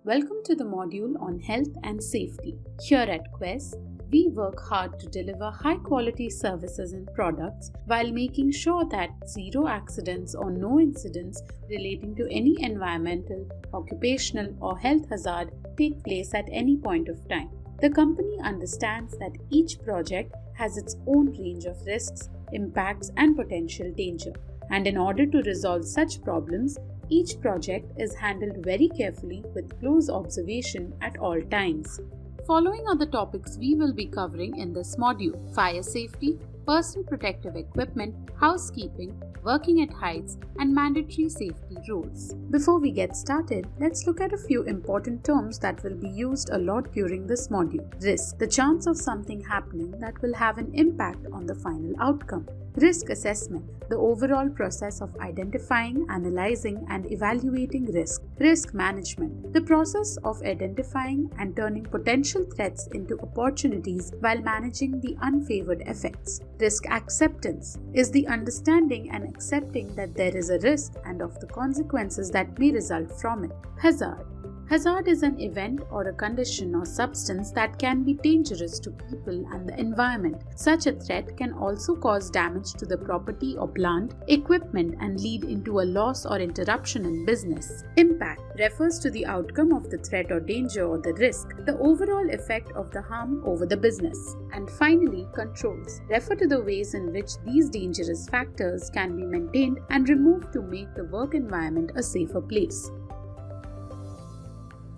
Welcome to the module on health and safety. Here at Quest, we work hard to deliver high-quality services and products while making sure that zero accidents or no incidents relating to any environmental, occupational, or health hazard take place at any point of time. The company understands that each project has its own range of risks, impacts, and potential danger. And in order to resolve such problems, each project is handled very carefully with close observation at all times. Following are the topics we will be covering in this module: fire safety, personal protective equipment, housekeeping, working at heights, and mandatory safety rules. Before we get started, let's look at a few important terms that will be used a lot during this module. Risk, the chance of something happening that will have an impact on the final outcome. Risk assessment, the overall process of identifying, analyzing, and evaluating risk. Risk management, the process of identifying and turning potential threats into opportunities while managing the unfavored effects. Risk acceptance is the understanding and accepting that there is a risk and of the consequences that may result from it. Hazard. Hazard is an event or a condition or substance that can be dangerous to people and the environment. Such a threat can also cause damage to the property or plant, equipment, and lead into a loss or interruption in business. Impact refers to the outcome of the threat or danger or the risk, the overall effect of the harm over the business. And finally, controls refer to the ways in which these dangerous factors can be maintained and removed to make the work environment a safer place.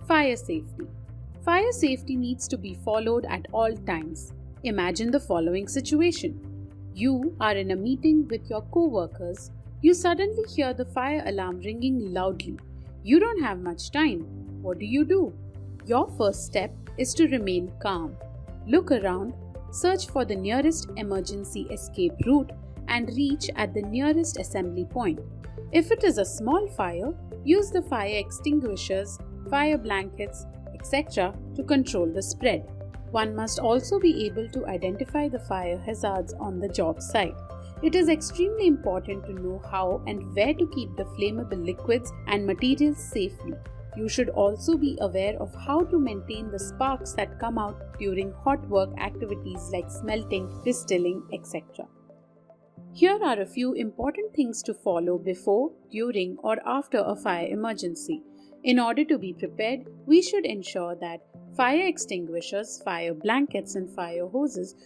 Fire safety. Fire safety needs to be followed at all times. Imagine the following situation. You are in a meeting with your co-workers. You suddenly hear the fire alarm ringing loudly. You don't have much time. What do? Your first step is to remain calm. Look around, search for the nearest emergency escape route, and reach at the nearest assembly point. If it is a small fire, use the fire extinguishers, fire blankets, etc. to control the spread. One must also be able to identify the fire hazards on the job site. It is extremely important to know how and where to keep the flammable liquids and materials safely. You should also be aware of how to maintain the sparks that come out during hot work activities like smelting, distilling, etc. Here are a few important things to follow before, during, or after a fire emergency. In order to be prepared, we should ensure that fire extinguishers, fire blankets, and fire hoses